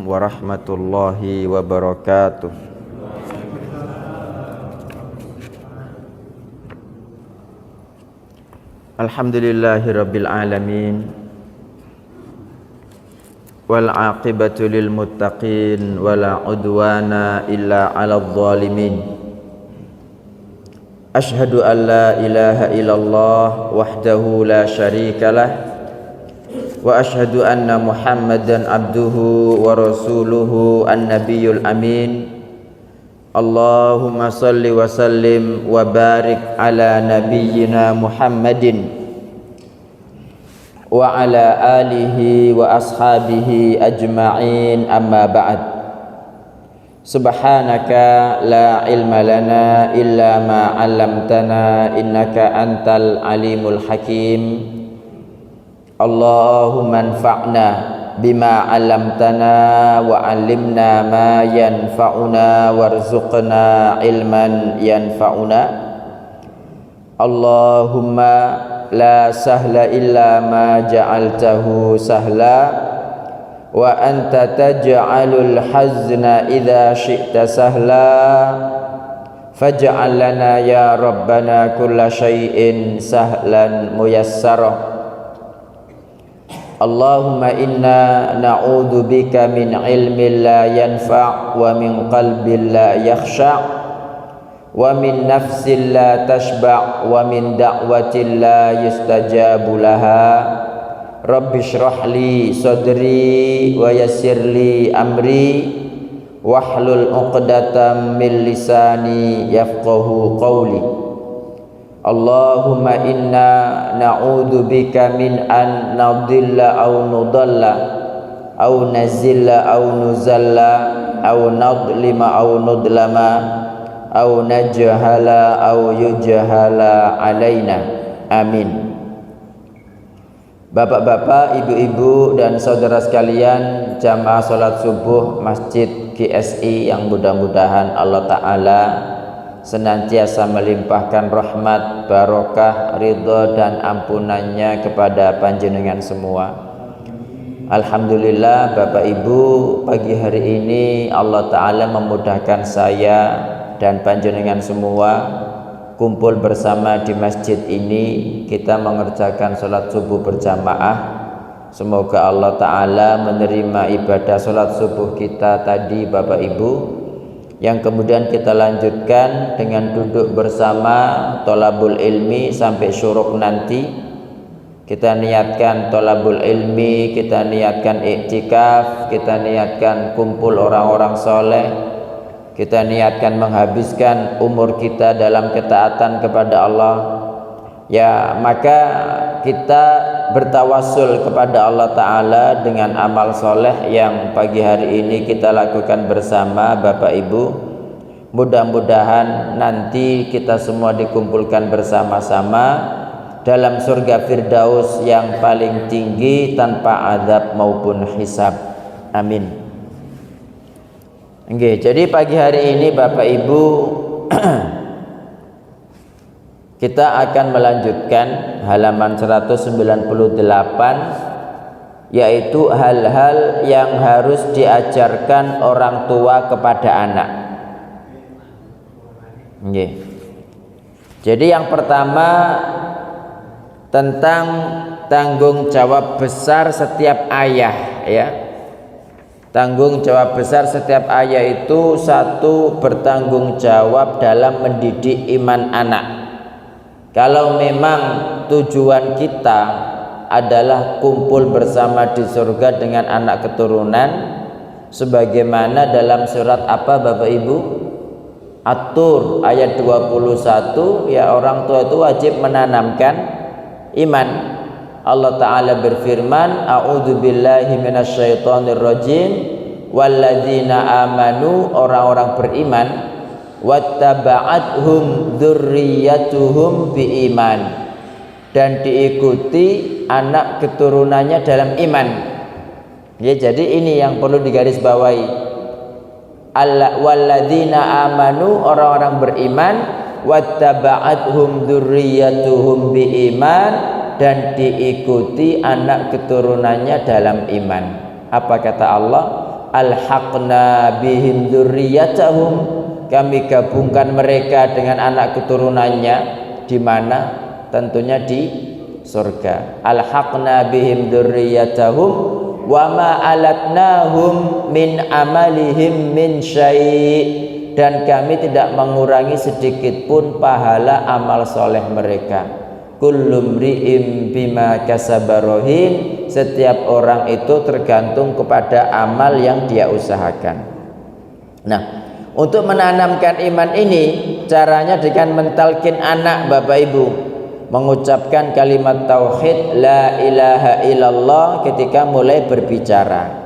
warahmatullahi wabarakatuh. Alhamdulillahirabbil alamin. Wal aqibatu lil muttaqin wala udwana illa 'alal zalimin. Asyhadu an la ilaha illallah wahdahu la syarikalah wa asyhadu anna Muhammadan abduhu wa rasuluhu an-nabiyyul amin. Allahumma salli wa sallim wa barik ala nabiyyina Muhammadin wa ala alihi wa ashabihi ajma'in, amma ba'd. Subhanaka la ilma lana illa ma 'allamtana innaka antal alimul hakim. Allahumma anfa'na bima 'allamtana wa 'allimna ma yanfa'una warzuqna ilman yanfa'una. Allahumma la sahla illa ma ja'altahu sahla wa anta taj'alul hazna idza syi'ta sahla faj'al lana ya rabbana kulla syai'in sahlan muyassara. Allahumma inna na'udzu bika min ilmin la yanfa' wa min qalbin la yakhsha' wa min nafsin la tashba' wa min da'watin la yustajabu laha. Rabbi shrah li sadri wa yassir li amri wahlul 'uqdatam min lisani yafqahu qawli. Allahumma inna na'udzu bika min an nadilla aw nudalla aw nazilla aw nuzalla aw nadlima aw nudlama aw najhala aw yujhala alaina. Amin. Bapak-bapak, ibu-ibu dan saudara sekalian, jamaah salat subuh Masjid GSI yang mudah-mudahan Allah Ta'ala senantiasa melimpahkan rahmat, barokah, ridho dan ampunannya kepada panjenengan semua. Alhamdulillah Bapak Ibu, pagi hari ini Allah Ta'ala memudahkan saya dan panjenengan semua kumpul bersama di masjid ini. Kita mengerjakan sholat subuh berjamaah. Semoga Allah Ta'ala menerima ibadah sholat subuh kita tadi Bapak Ibu, yang kemudian kita lanjutkan dengan duduk bersama tolabul ilmi sampai syuruk nanti. Kita niatkan tolabul ilmi, kita niatkan iktikaf, kita niatkan kumpul orang-orang soleh, kita niatkan menghabiskan umur kita dalam ketaatan kepada Allah. Ya, maka kita bertawassul kepada Allah Ta'ala dengan amal soleh yang pagi hari ini kita lakukan bersama Bapak Ibu. Mudah-mudahan nanti kita semua dikumpulkan bersama-sama dalam surga Firdaus yang paling tinggi tanpa azab maupun hisab. Amin. Oke, jadi pagi hari ini Bapak Ibu kita akan melanjutkan halaman 198, yaitu hal-hal yang harus diajarkan orang tua kepada anak. Oke. Jadi yang pertama tentang tanggung jawab besar setiap ayah, ya. Tanggung jawab besar setiap ayah itu, satu, bertanggung jawab dalam mendidik iman anak. Kalau memang tujuan kita adalah kumpul bersama di surga dengan anak keturunan, sebagaimana dalam surat apa Bapak Ibu? At-Tur ayat 21, ya, orang tua itu wajib menanamkan iman. Allah Ta'ala berfirman, a'udzubillahi minasyaitonir rajim, walladzina amanu, orang-orang beriman, wattaba'athum dzurriyyatuhum biiman, dan diikuti anak keturunannya dalam iman. Ya, jadi ini yang perlu digarisbawahi. Walladzina amanu, orang-orang beriman, wattaba'athum dzurriyyatuhum biiman, dan diikuti anak keturunannya dalam iman. Apa kata Allah? alhaqna bihim dzurriyyatahum, kami gabungkan mereka dengan anak keturunannya. Di mana? Tentunya di surga. Alhaqna bihim dzurriyyatahum wa ma alatnahum min amalihim min syai', dan kami tidak mengurangi sedikit pun pahala amal soleh mereka. Kullu mri'im bima kasaba rahin, setiap orang itu tergantung kepada amal yang dia usahakan. Nah, untuk menanamkan iman ini caranya dengan mentalkin anak, Bapak Ibu, mengucapkan kalimat tauhid la ilaha illallah ketika mulai berbicara.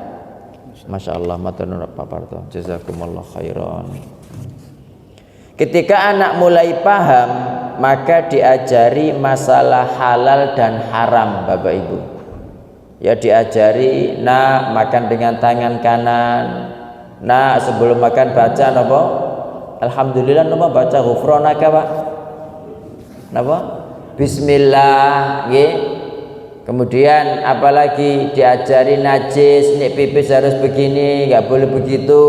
Masya Allah, matur Pak Parto, jazakumullah khairan. Ketika anak mulai paham, maka diajari masalah halal dan haram, Bapak Ibu. Ya, diajari, nak makan dengan tangan kanan, nak sebelum makan baca napa? Alhamdulillah, napa baca ghufranaka, Pak? Napa? Bismillah, nggih. Kemudian apalagi diajari najis, nek pipis harus begini, nggak boleh begitu.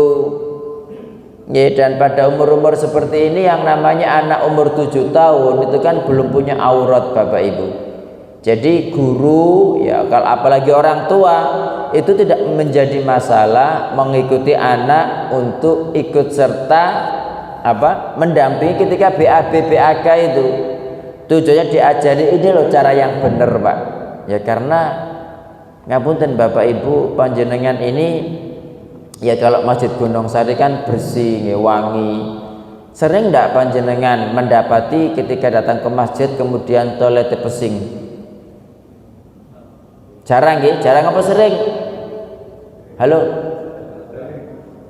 Ya, dan pada umur-umur seperti ini yang namanya anak umur 7 tahun itu kan belum punya aurat, Bapak Ibu. Jadi guru, ya kalau apalagi orang tua, itu tidak menjadi masalah mengikuti anak untuk ikut serta mendampingi ketika BAB BAK itu. Tujuannya diajari ini loh cara yang benar, Pak. Ya karena ngapunten Bapak Ibu, panjenengan ini ya kalau Masjid Gunung Sari kan bersih, wangi. Sering enggak panjenengan mendapati ketika datang ke masjid kemudian toiletnya pesing? Jarang nggih? Jarang apa sering? Halo?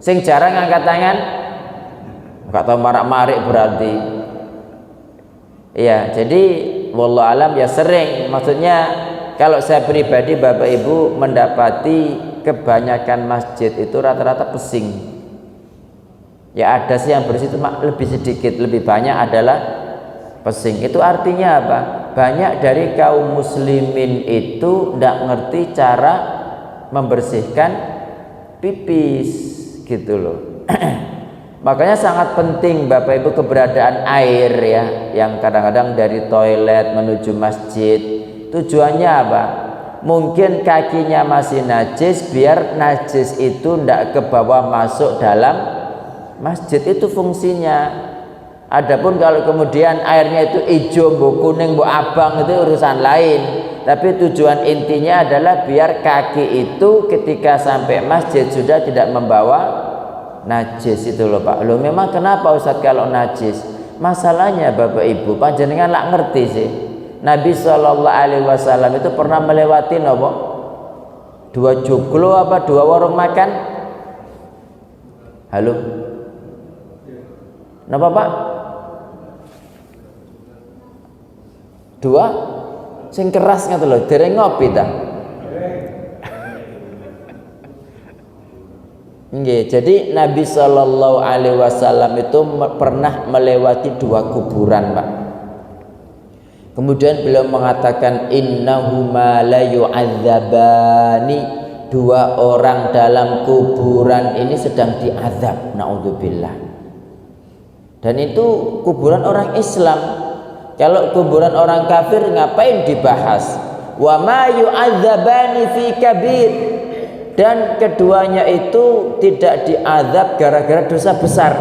Sing jarang angkat tangan? Enggak tahu marak-marik berarti. Iya, jadi wallahu alam ya sering. Maksudnya kalau saya pribadi Bapak Ibu mendapati kebanyakan masjid itu rata-rata pesing. Ya ada sih yang bersih, cuma lebih sedikit, lebih banyak adalah pesing. Itu artinya apa? Banyak dari kaum muslimin itu tidak ngerti cara membersihkan pipis gitu loh. Makanya sangat penting Bapak Ibu keberadaan air ya, yang kadang-kadang dari toilet menuju masjid. Tujuannya apa? Mungkin kakinya masih najis, biar najis itu tidak ke bawah masuk dalam masjid, itu fungsinya. Adapun kalau kemudian airnya itu hijau, bu kuning, bu abang, itu urusan lain. Tapi tujuan intinya adalah biar kaki itu ketika sampai masjid sudah tidak membawa najis itu loh Pak. Loh memang kenapa Ustadz kalau najis? Masalahnya Bapak Ibu, panjenengan lah ngerti sih. Nabi SAW itu pernah melewati apa? 2 joglo apa 2 warung makan? Halo? Napa Pak? 2 sing keras ngoten lho, dereng ngopi ta. Nggih, jadi Nabi SAW itu pernah melewati 2 kuburan, Pak. Kemudian beliau mengatakan innahuma la yu'adzabani, 2 orang dalam kuburan ini sedang diazab, naudzubillah. Dan itu kuburan orang Islam. Kalau kuburan orang kafir ngapain dibahas? Wa ma yu'adzabani fi kabir. Dan keduanya itu tidak diazab gara-gara dosa besar.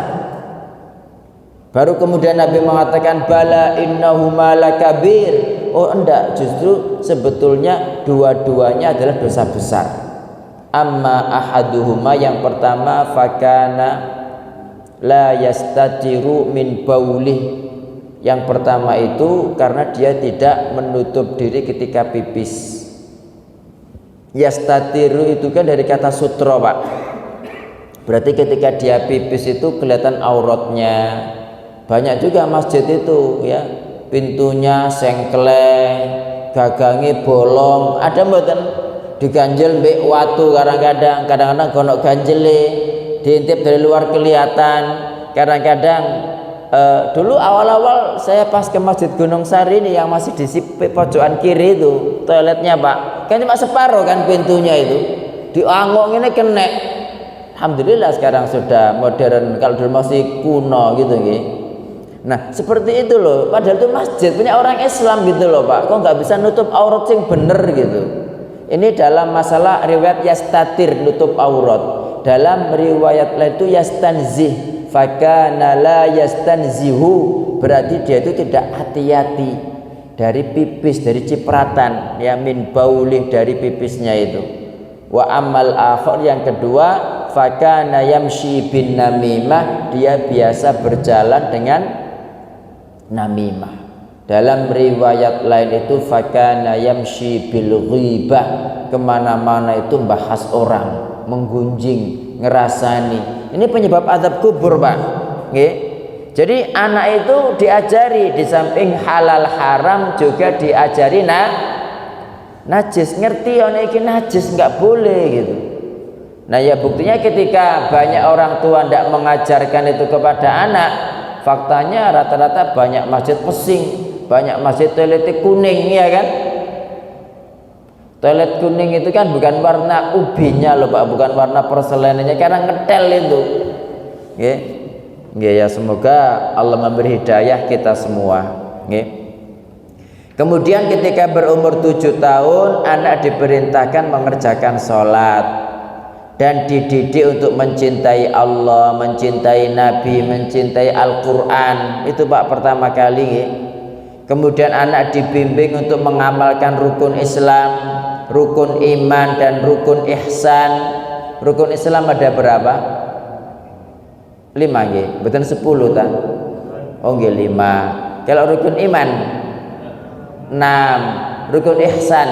Baru kemudian Nabi mengatakan bala innahuma lakabir. Oh enggak, justru sebetulnya dua-duanya adalah dosa besar. Amma ahaduhuma, yang pertama, fakana la yastatiru min baulih. Yang pertama itu karena dia tidak menutup diri ketika pipis. Yastatiru itu kan dari kata sutra, Pak. Berarti ketika dia pipis itu kelihatan auratnya. Banyak juga masjid itu ya, pintunya sengkleng, gagangi bolong. Ada mboten diganjel mbek watu, kadang-kadang gonok ganjele, diintip dari luar kelihatan. Kadang-kadang dulu awal-awal saya pas ke Masjid Gunung Sari ini yang masih di pojokan kiri itu toiletnya Pak, kan cuma separuh kan pintunya itu, diangok ini kenek. Alhamdulillah sekarang sudah modern, kalau dulu masih kuno gitu nggih. Nah, seperti itu loh. Padahal itu masjid punya orang Islam gitu loh, Pak. Kok nggak bisa nutup aurat yang bener gitu. Ini dalam masalah riwayat yastatir, nutup aurat. Dalam riwayat lain itu yastanzih, fakana la yastanzihu, berarti dia itu tidak hati-hati dari pipis, dari cipratan, ya, min baulih, dari pipisnya itu. Wa amal akhir, yang kedua, fakana yamshi bin namimah, dia biasa berjalan dengan namimah. Dalam riwayat lain itu fakana yamshi bil ghibah, kemana-mana itu bahas orang, menggunjing, ngerasani. Ini penyebab azab kubur, Pak. Nggih. Jadi anak itu diajari di samping halal haram juga diajari najis, ngerti ana iki najis, nggak boleh gitu. Nah, ya buktinya ketika banyak orang tua tidak mengajarkan itu kepada anak, faktanya rata-rata banyak masjid pesing, banyak masjid toilet kuning, ya kan? Toilet kuning itu kan bukan warna ubinya loh, Pak, bukan warna porselennya, karena ngetel itu. Nggih. Nggih, ya, semoga Allah memberi hidayah kita semua. Nggih. Kemudian ketika berumur 7 tahun, anak diperintahkan mengerjakan sholat dan dididik untuk mencintai Allah, mencintai Nabi, mencintai Al-Quran. Itu, Pak, pertama kali. Kemudian anak dibimbing untuk mengamalkan rukun Islam, rukun iman, dan rukun ihsan. Rukun Islam ada berapa? 5 nggih, betul 10 ta? Oh nggih 5. Kalau rukun iman 6, rukun ihsan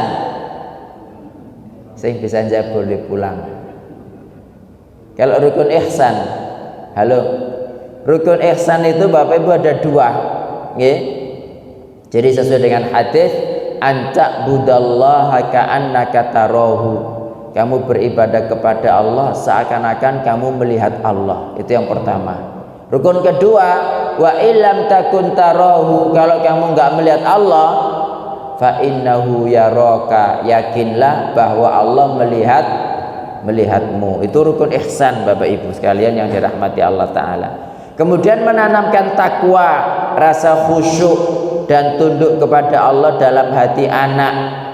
sing bisa jawab boleh pulang. Kalau rukun ihsan, halo, rukun ihsan itu Bapak Ibu ada 2, nggih. Jadi sesuai dengan hadis, anta budallaha ka'annaka tarahu, kamu beribadah kepada Allah seakan-akan kamu melihat Allah. Itu yang pertama. Rukun kedua, wa illam takun tarahu, kalau kamu nggak melihat Allah, fa innahu yaraka, yakinlah bahwa Allah melihatmu. Itu rukun ihsan, Bapak Ibu sekalian yang dirahmati Allah Ta'ala. Kemudian menanamkan takwa, rasa khusyuk dan tunduk kepada Allah dalam hati anak.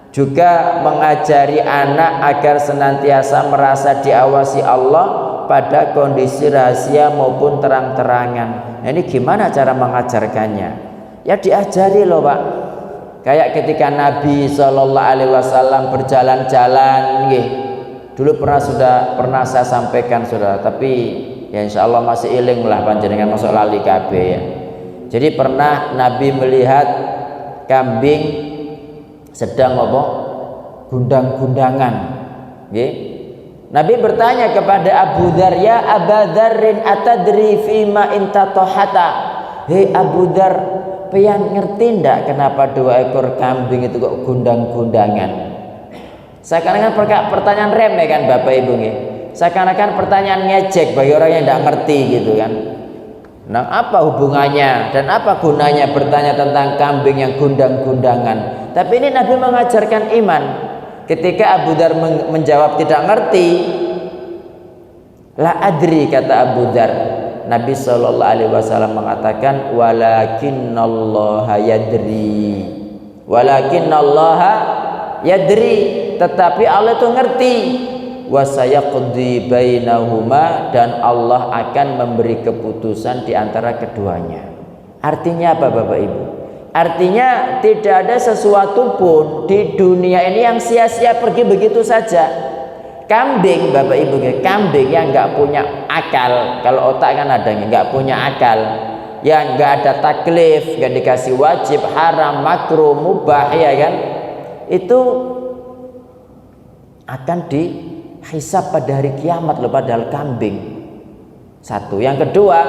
Juga mengajari anak agar senantiasa merasa diawasi Allah pada kondisi rahasia maupun terang-terangan. Nah, ini gimana cara mengajarkannya? Ya diajari loh, Pak. Kayak ketika Nabi SAW berjalan-jalan, nggih. Dulu pernah saya sampaikan, Saudara, tapi ya insya Allah masih iling lah panjenengan, masuk lali kabeh ya. Jadi pernah Nabi melihat kambing sedang apa? Gundang-gundangan. Nggih. Nabi bertanya kepada Abu Dzar, "Ya Aba Dzarrin atadri fima intatohata?" Hei Abu Dzar, pian ngerti ndak kenapa 2 ekor kambing itu kok gundang-gundangan? Seakan-akan pertanyaan remeh kan Bapak Ibu nggih. Seakan-akan pertanyaan ngejek bagi orang yang tidak ngerti gitu kan. Nah, apa hubungannya dan apa gunanya bertanya tentang kambing yang gundang-gundangan? Tapi ini Nabi mengajarkan iman. Ketika Abu Dzar menjawab tidak ngerti, la adri, kata Abu Dzar. Nabi SAW mengatakan, walakinnallaha yadri, walakinnallaha yadri, tetapi Allah itu ngerti. Wa sayaqdi bainahuma, dan Allah akan memberi keputusan di antara keduanya. Artinya apa Bapak Ibu? Artinya tidak ada sesuatu pun di dunia ini yang sia-sia pergi begitu saja. Kambing Bapak Ibu, kambing yang nggak punya akal, kalau otak kan ada, nggak punya akal, yang nggak ada taklif, nggak dikasih wajib, haram, makruh, mubah, ya kan, itu akan dihisab pada hari kiamat loh, padahal kambing. Satu. Yang kedua,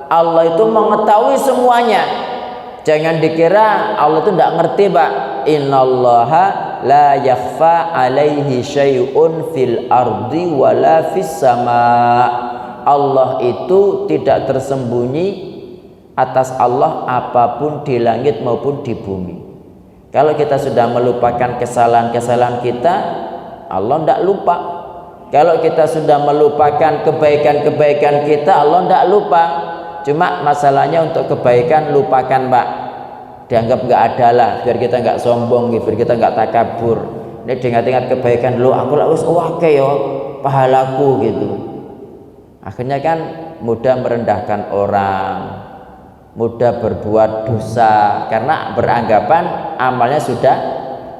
Allah itu mengetahui semuanya. Jangan dikira Allah itu tidak ngerti, Pak. Innallaha la yakhfa alaihi syai'un fil ardi wala fis sama. Allah itu tidak tersembunyi atas Allah apapun di langit maupun di bumi. Kalau kita sudah melupakan kesalahan-kesalahan kita, Allah tidak lupa. Kalau kita sudah melupakan kebaikan-kebaikan kita, Allah tidak lupa. Cuma masalahnya untuk kebaikan lupakan Pak, dianggap nggak ada lah, biar kita nggak sombong, biar kita nggak takabur. Ini diingat-ingat kebaikan dulu, aku lah wis akeh yo pahalaku gitu. Akhirnya kan mudah merendahkan orang, mudah berbuat dosa karena beranggapan amalnya sudah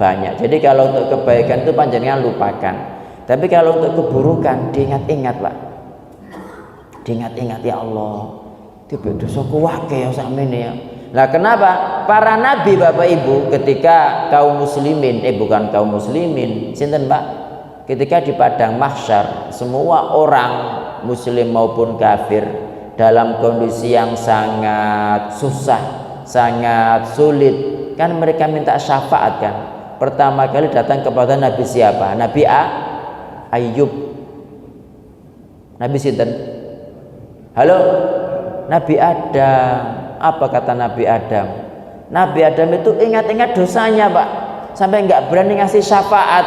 banyak. Jadi kalau untuk kebaikan itu panjenengan lupakan. Tapi kalau untuk keburukan diingat-ingat Pak, diingat-ingat, ya Allah, tiba dosaku wake ya sakmene ya. Nah kenapa? Para nabi Bapak Ibu ketika kaum muslimin, bukan kaum muslimin, sinten Pak? Ketika di padang mahsyar semua orang muslim maupun kafir dalam kondisi yang sangat susah, sangat sulit, kan mereka minta syafaat kan. Pertama kali datang kepada Nabi siapa? Nabi Ayub. Nabi sinten? Halo? Nabi Adam. Apa kata Nabi Adam? Nabi Adam itu ingat-ingat dosanya Pak, sampai nggak berani ngasih syafaat.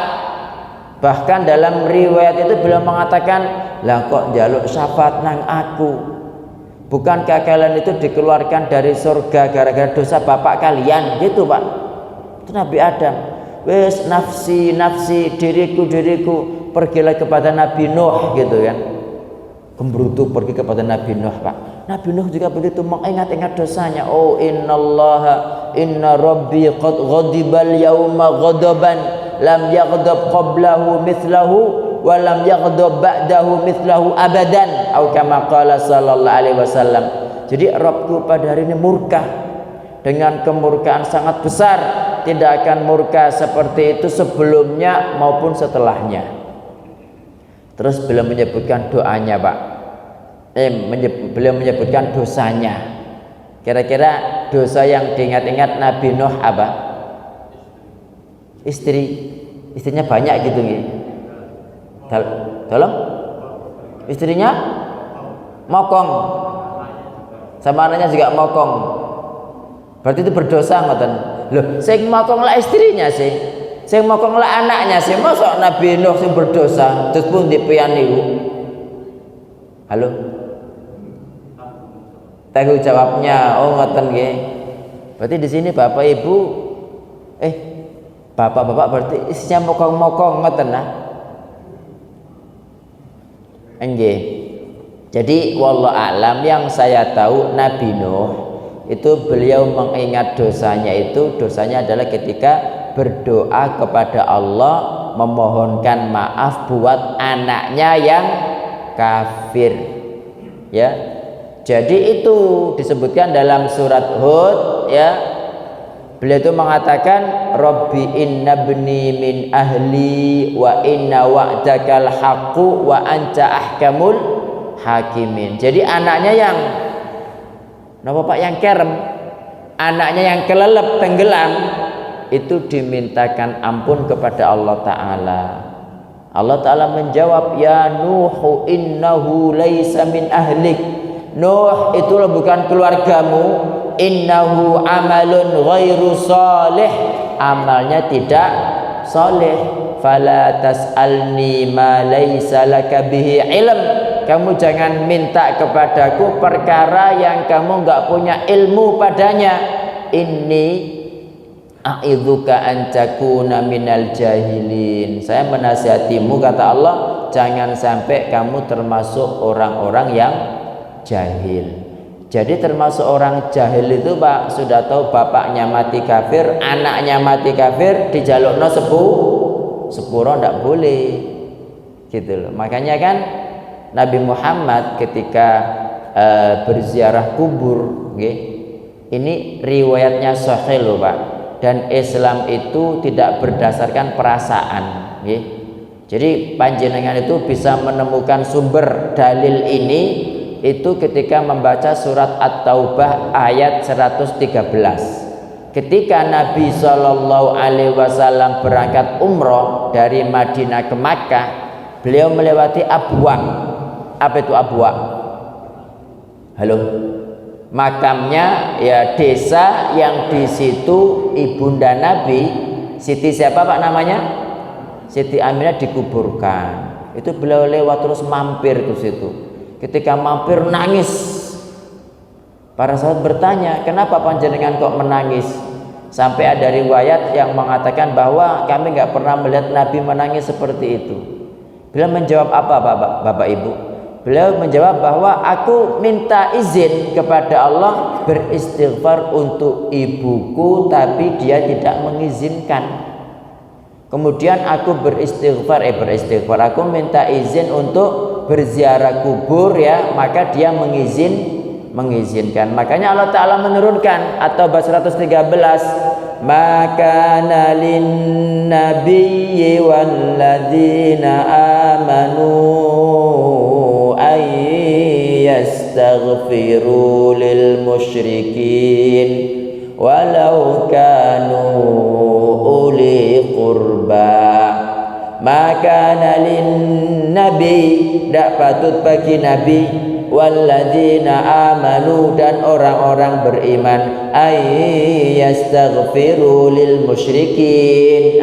Bahkan dalam riwayat itu beliau mengatakan, lah kok njaluk syafaat nang aku? Bukankah kalian itu dikeluarkan dari surga gara-gara dosa bapak kalian? Gitu Pak. Itu Nabi Adam. Wes nafsi, nafsi, diriku, diriku. Pergilah kepada Nabi Nuh gitu kan. Gembrutu pergi kepada Nabi Nuh Pak. Nabi Nuh juga begitu mengingat-ingat dosanya. Oh inna rabbi qad ghadibal yauma ghadaban lam yaghdab qablahu mithlahu wa lam yaghdab ba'dahu mithlahu abadan, atau kama qala sallallahu alaihi wasallam. Jadi Rabbku pada hari ini murka dengan kemurkaan sangat besar, tidak akan murka seperti itu sebelumnya maupun setelahnya. Terus beliau menyebutkan doanya Pak, beliau menyebutkan dosanya. Kira-kira dosa yang diingat-ingat Nabi Nuh apa? Istrinya banyak gitu nih. Tolong? Istrinya mokong, sama anaknya juga mokong. Berarti itu berdosa ngoten. Loh, sing mokong lah istrinya sih, sing mokong lah anaknya sih. Mosok Nabi Nuh sing berdosa terus pun dipian niku. Halo? Tanggung jawabnya, oh ngoten nggih. Berarti di sini Bapak Ibu, bapak-bapak berarti isinya mokong-mokong ngoten nah. Nggih. Jadi wallahu a'lam, yang saya tahu Nabi Nuh itu beliau mengingat dosanya itu, dosanya adalah ketika berdoa kepada Allah memohonkan maaf buat anaknya yang kafir. Ya. Jadi itu disebutkan dalam surat Hud ya. Beliau itu mengatakan Rabbi inna bni min ahli wa inna wa'dakal haqqu wa anta ahkamul hakimin. Jadi anaknya yang napa Pak, yang kerem, anaknya yang kelelep tenggelam itu dimintakan ampun kepada Allah Ta'ala. Allah Ta'ala menjawab, ya Nuhu innahu laisa min ahlik. Nuh itulah bukan keluargamu. Innahu amalun ghairu salih, amalnya tidak saleh. Fala tas'alni ma laisa laka bihi ilm, kamu jangan minta kepadaku perkara yang kamu enggak punya ilmu padanya. Inni a'idzuka an takuna minal jahilin, saya menasihatimu kata Allah, jangan sampai kamu termasuk orang-orang yang jahil. Jadi termasuk orang jahil itu Pak, sudah tahu bapaknya mati kafir, anaknya mati kafir, dijalukno sepuro ndak boleh gitu loh. Makanya kan Nabi Muhammad ketika berziarah kubur, ini riwayatnya sahih loh Pak. Dan Islam itu tidak berdasarkan perasaan. Jadi panjenengan itu bisa menemukan sumber dalil ini itu ketika membaca surat At-Taubah ayat 113. Ketika Nabi Shallallahu Alaihi Wasallam berangkat umroh dari Madinah ke Makkah, beliau melewati Abwa. Apa itu Abwa? Halo, makamnya ya desa yang di situ ibunda Nabi, Siti siapa Pak namanya? Siti Aminah dikuburkan. Itu beliau lewat terus mampir ke situ. Ketika mampir nangis. Para sahabat bertanya, kenapa panjenengan kok menangis? Sampai ada riwayat yang mengatakan bahwa kami nggak pernah melihat Nabi menangis seperti itu. Beliau menjawab apa Bapak Ibu? Beliau menjawab bahwa aku minta izin kepada Allah beristighfar untuk ibuku, tapi dia tidak mengizinkan. Kemudian aku beristighfar, aku minta izin untuk berziarah kubur ya, maka dia mengizinkan. Makanya Allah Ta'ala menurunkan At-Taubah 113, maka nalin nabiyyi walladzina amanu ayyastaghfiru lil musyrikin walau kanu uli qurba. Maka nalin nabi, tidak patut bagi nabi, walladzina amanu, dan orang-orang beriman, ayyastaghfiru lil musyrikin,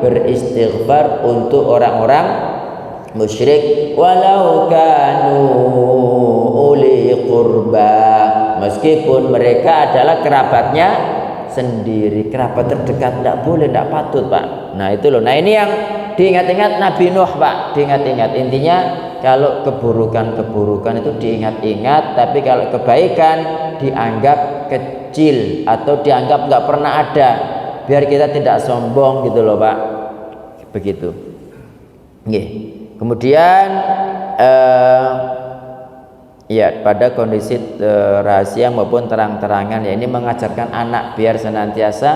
beristighfar untuk orang-orang musyrik, walau kanu uli qurba, meskipun mereka adalah kerabatnya sendiri, kerabat terdekat. Tidak boleh, tidak patut Pak. Nah itu loh, nah ini yang diingat-ingat Nabi Nuh Pak, diingat-ingat. Intinya kalau keburukan itu diingat-ingat, tapi kalau kebaikan dianggap kecil atau dianggap nggak pernah ada, biar kita tidak sombong gitu loh Pak. Begitu. Kemudian ya pada kondisi rahasia maupun terang-terangan, ya ini mengajarkan anak biar senantiasa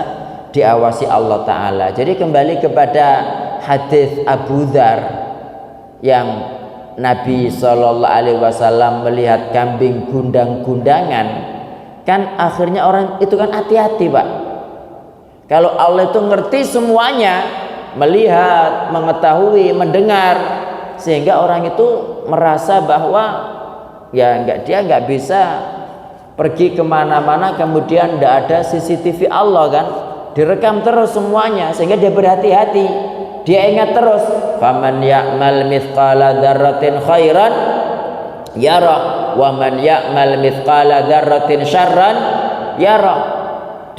diawasi Allah Ta'ala. Jadi kembali kepada hadis Abu Dzar yang Nabi SAW melihat kambing gundang-gundangan, kan akhirnya orang itu kan hati-hati Pak. Kalau Allah itu ngerti semuanya, melihat, mengetahui, mendengar, sehingga orang itu merasa bahwa ya dia nggak bisa pergi kemana-mana kemudian tidak ada CCTV Allah kan, direkam terus semuanya, sehingga dia berhati-hati, dia ingat terus, faman ya'mal mithqala dzarratin khairan yara wa man ya'mal mithqala dzarratin syarran yara.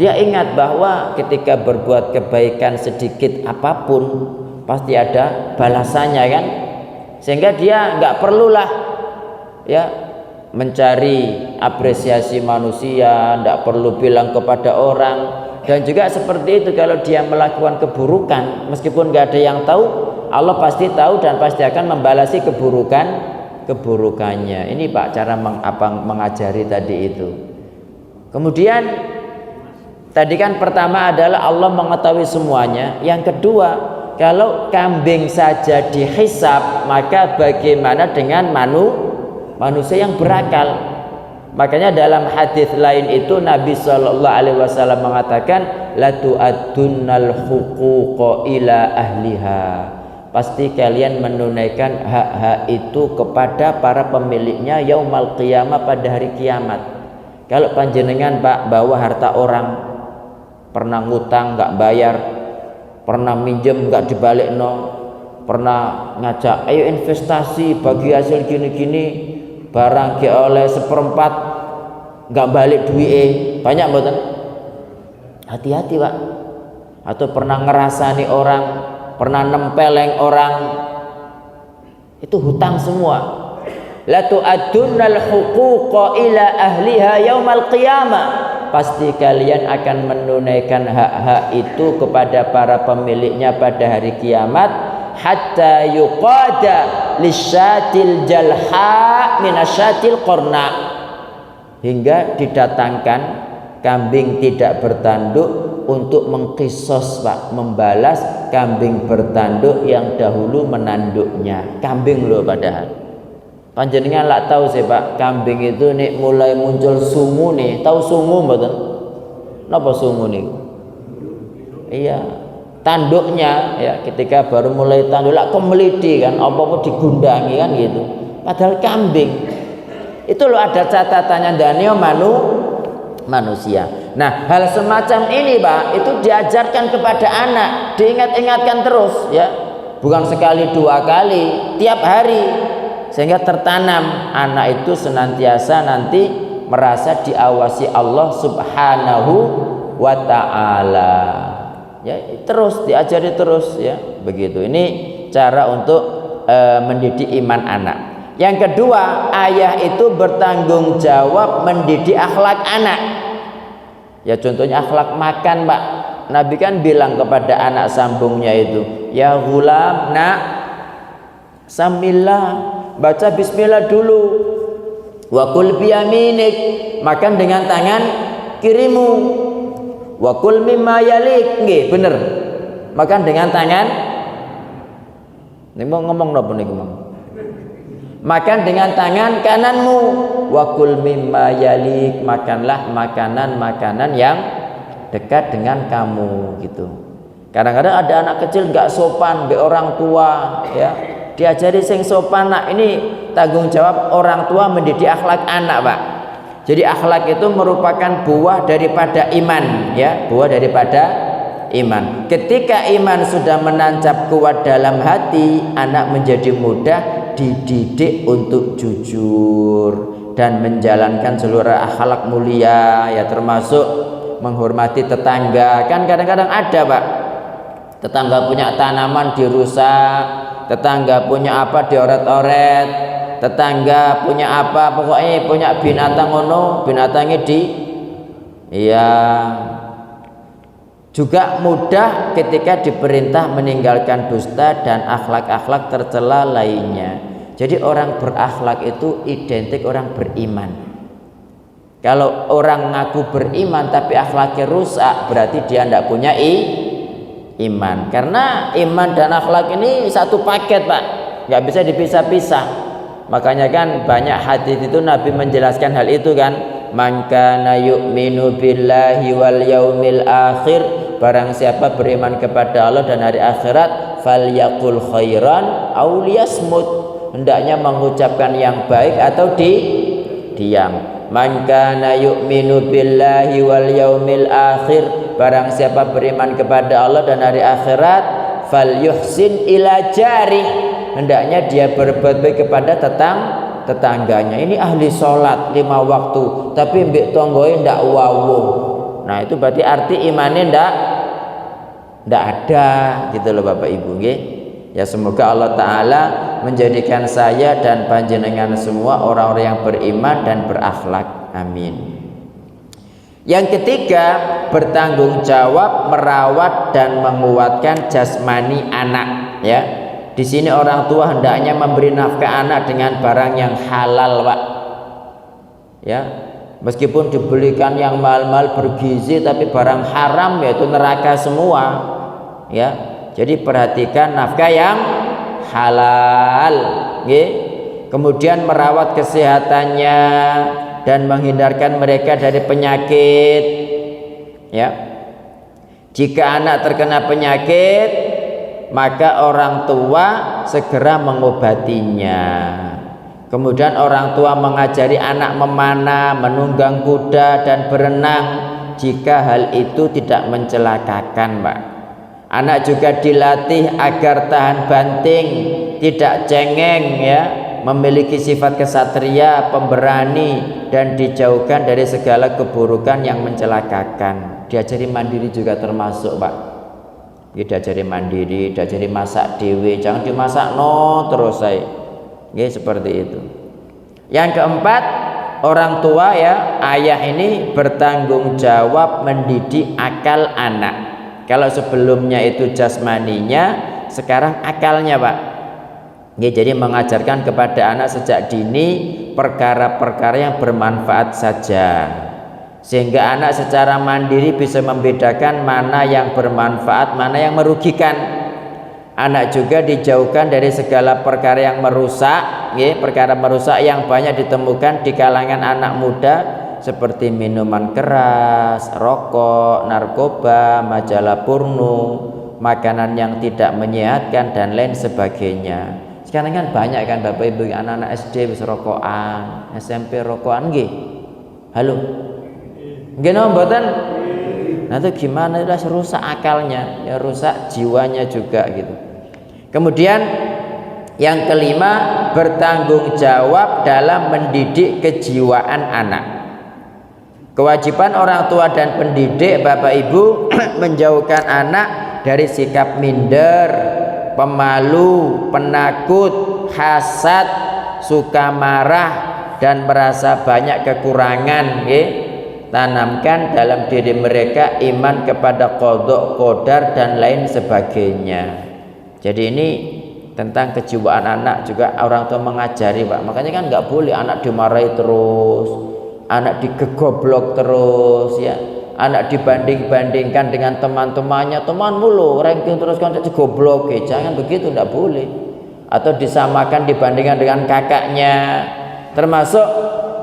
Dia ingat bahwa ketika berbuat kebaikan sedikit apapun pasti ada balasannya kan, sehingga dia nggak perlulah ya mencari apresiasi manusia, tidak perlu bilang kepada orang. Dan juga seperti itu, kalau dia melakukan keburukan meskipun nggak ada yang tahu, Allah pasti tahu dan pasti akan membalasi keburukannya. Ini Pak cara mengajari tadi itu. Kemudian tadi kan pertama adalah Allah mengetahui semuanya. Yang kedua, kalau kambing saja dihisab, maka bagaimana dengan manusia yang berakal? Makanya dalam hadis lain itu Nabi SAW mengatakan, la tu'addunnal huquqa ila ahliha. Pasti kalian menunaikan hak-hak itu kepada para pemiliknya yaumal qiyamah, pada hari kiamat. Kalau panjenengan Pak bawa harta orang, pernah ngutang nggak bayar, pernah minjem nggak dibalik pernah ngajak ayo investasi bagi hasil gini-gini, barang oleh 1/4 nggak balik duit, banyak mboten? Hati-hati Pak. Atau pernah ngerasani orang, pernah nempeleng orang, itu hutang semua. La tu'addunnal huquqa ila ahliha yaumal qiyamah. Pasti kalian akan menunaikan hak-hak itu kepada para pemiliknya pada hari kiamat, hatta yuqada lisyatil jalha minasyatil qarna, hingga didatangkan kambing tidak bertanduk untuk mengkisos Pak, membalas kambing bertanduk yang dahulu menanduknya. Kambing loh padahal. Panjenengan lah tahu sih Pak, kambing itu nih mulai muncul sungu nih, tahu sungu mboten? Napa sungu nih? Iya, tanduknya ya, ketika baru mulai tanduk lah kemeliti kan, apa-apa digundangi kan gitu. Padahal kambing itu loh ada catatannya Daniel manusia. Nah, hal semacam ini Pak, itu diajarkan kepada anak, diingat-ingatkan terus ya. bukan sekali dua kali, tiap hari, sehingga tertanam anak itu senantiasa nanti merasa diawasi Allah Subhanahu wa ta'ala. Ya, terus diajari terus ya, begitu. Ini cara untuk mendidik iman anak. Yang kedua, ayah itu bertanggung jawab mendidik akhlak anak. Ya contohnya akhlak makan, Pak. Nabi kan bilang kepada anak sambungnya itu, ya ghulam, nak, samillah, baca bismillah dulu. Wa kul biyaminik, makan dengan tangan kirimu. Wa kul mimma yalik, nggih bener. Makan dengan tangan. Ning mau ngomong napa niku, Mang? Makan dengan tangan kananmu. Wa kul mimma yalik, makanlah makanan-makanan yang dekat dengan kamu gitu. Kadang-kadang ada anak kecil nggak sopan be orang tua ya. Diajari sing sopan. Nah, ini tanggung jawab orang tua mendidik akhlak anak, Pak. Jadi akhlak itu merupakan buah daripada iman ya, buah daripada iman. Ketika iman sudah menancap kuat dalam hati, anak menjadi mudah dididik untuk jujur dan menjalankan seluruh akhlak mulia ya, termasuk menghormati tetangga. Kan kadang-kadang ada, Pak, tetangga punya tanaman dirusak, tetangga punya apa dioret-oret, tetangga punya apa, pokoknya punya binatang ngono, binatangnya ya juga mudah ketika diperintah meninggalkan dusta dan akhlak-akhlak tercela lainnya. Jadi orang berakhlak itu identik orang beriman. Kalau orang ngaku beriman tapi akhlaknya rusak, berarti dia tidak punya iman. Karena iman dan akhlak ini satu paket, Pak, nggak bisa dipisah-pisah. Makanya kan banyak hadis itu Nabi menjelaskan hal itu kan, man kana yu'minu billahi wal yaumil akhir, barang siapa beriman kepada Allah dan hari akhirat, falyaqul khairan aw liyasmut, hendaknya mengucapkan yang baik atau diam. Man kana yu'minu billahi wal yaumil akhir, barang siapa beriman kepada Allah dan hari akhirat, falyuhsin ila jarih, hendaknya dia berbuat baik kepada tetangganya. Ini ahli sholat 5 waktu tapi mbek tonggoe ndak wawuh. Nah, itu berarti arti imannya ndak ada gitu loh, Bapak Ibu nggih. Ya semoga Allah Ta'ala menjadikan saya dan panjenengan semua orang-orang yang beriman dan berakhlak. Amin. Yang ketiga, bertanggung jawab merawat dan menguatkan jasmani anak ya. Di sini orang tua hendaknya memberi nafkah anak dengan barang yang halal, Pak. Ya, meskipun dibelikan yang mahal-mahal bergizi tapi barang haram yaitu neraka semua. Ya. Jadi perhatikan nafkah yang halal, nggih. Kemudian merawat kesehatannya dan menghindarkan mereka dari penyakit. Ya. Jika anak terkena penyakit, maka orang tua segera mengobatinya. Kemudian orang tua mengajari anak memanah, menunggang kuda dan berenang jika hal itu tidak mencelakakan, Pak. Anak juga dilatih agar tahan banting, tidak cengeng ya, memiliki sifat kesatria, pemberani, dan dijauhkan dari segala keburukan yang mencelakakan. Diajari mandiri juga termasuk, Pak. Diajari mandiri, diajari masak dewe, jangan dimasak terus saya. Seperti itu. Yang keempat, orang tua ya, ayah ini bertanggung jawab mendidik akal anak. Kalau sebelumnya itu jasmaninya, sekarang akalnya, Pak. Jadi mengajarkan kepada anak sejak dini perkara-perkara yang bermanfaat saja, sehingga anak secara mandiri bisa membedakan mana yang bermanfaat, mana yang merugikan. Anak juga dijauhkan dari segala perkara yang merusak, perkara merusak yang banyak ditemukan di kalangan anak muda, seperti minuman keras, rokok, narkoba, majalah porno, makanan yang tidak menyehatkan dan lain sebagainya. Sekarang kan banyak kan Bapak Ibu anak-anak SD wis rokokan, SMP rokokan nggih. Halo. Nggih napa mboten? Nah itu gimana, itu rusak akalnya, ya rusak jiwanya juga gitu. Kemudian yang kelima, bertanggung jawab dalam mendidik kejiwaan anak. Kewajiban orang tua dan pendidik, Bapak Ibu, menjauhkan anak dari sikap minder, pemalu, penakut, hasad, suka marah, dan merasa banyak kekurangan. Tanamkan dalam diri mereka iman kepada qadha qadar dan lain sebagainya. Jadi ini tentang kejiwaan anak juga orang tua mengajari, Pak. Makanya kan nggak boleh anak dimarahi terus, anak digegoblok terus, ya, anak dibanding-bandingkan dengan teman-temannya, temanmu lo ranking terus kan goblok, jangan begitu, nggak boleh. Atau disamakan dibandingkan dengan kakaknya. Termasuk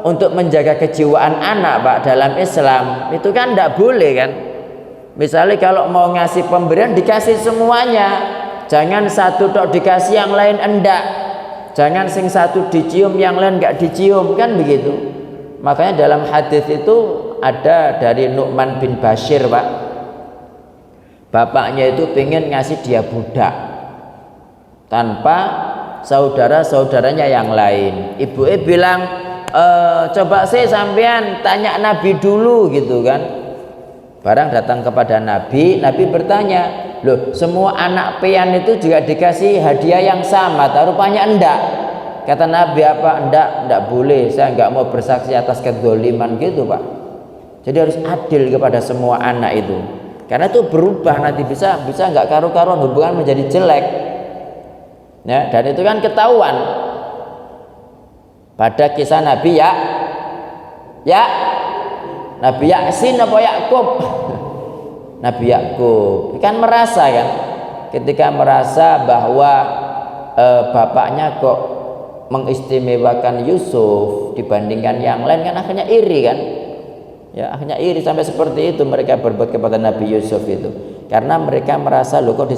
untuk menjaga kejiwaan anak, Pak, dalam Islam itu kan nggak boleh kan. Misalnya kalau mau ngasih pemberian dikasih semuanya. Jangan satu tok dikasih yang lain enggak. Jangan sing satu dicium yang lain enggak dicium, kan begitu. Makanya dalam hadis itu ada dari Nu'man bin Bashir, Pak. Bapaknya itu pengen ngasih dia budak tanpa saudara-saudaranya yang lain. Ibunya bilang, coba saya sampean tanya Nabi dulu gitu kan. Barang datang kepada Nabi, Nabi bertanya, loh, semua anak pian itu juga dikasih hadiah yang sama? Rupanya enggak. Kata Nabi apa? Enggak boleh, saya enggak mau bersaksi atas kedzaliman gitu, Pak. Jadi harus adil kepada semua anak itu. Karena itu berubah nanti bisa enggak karu-karuan, hubungan menjadi jelek. Ya, dan itu kan ketahuan pada kisah Nabi Nabi Yasin apa Yakub? Nabi Yakub kan merasa kan, ketika merasa bahwa bapaknya kok mengistimewakan Yusuf dibandingkan yang lain, kan akhirnya iri kan, ya akhirnya iri sampai seperti itu mereka berbuat kepada Nabi Yusuf itu, karena mereka merasa loh kok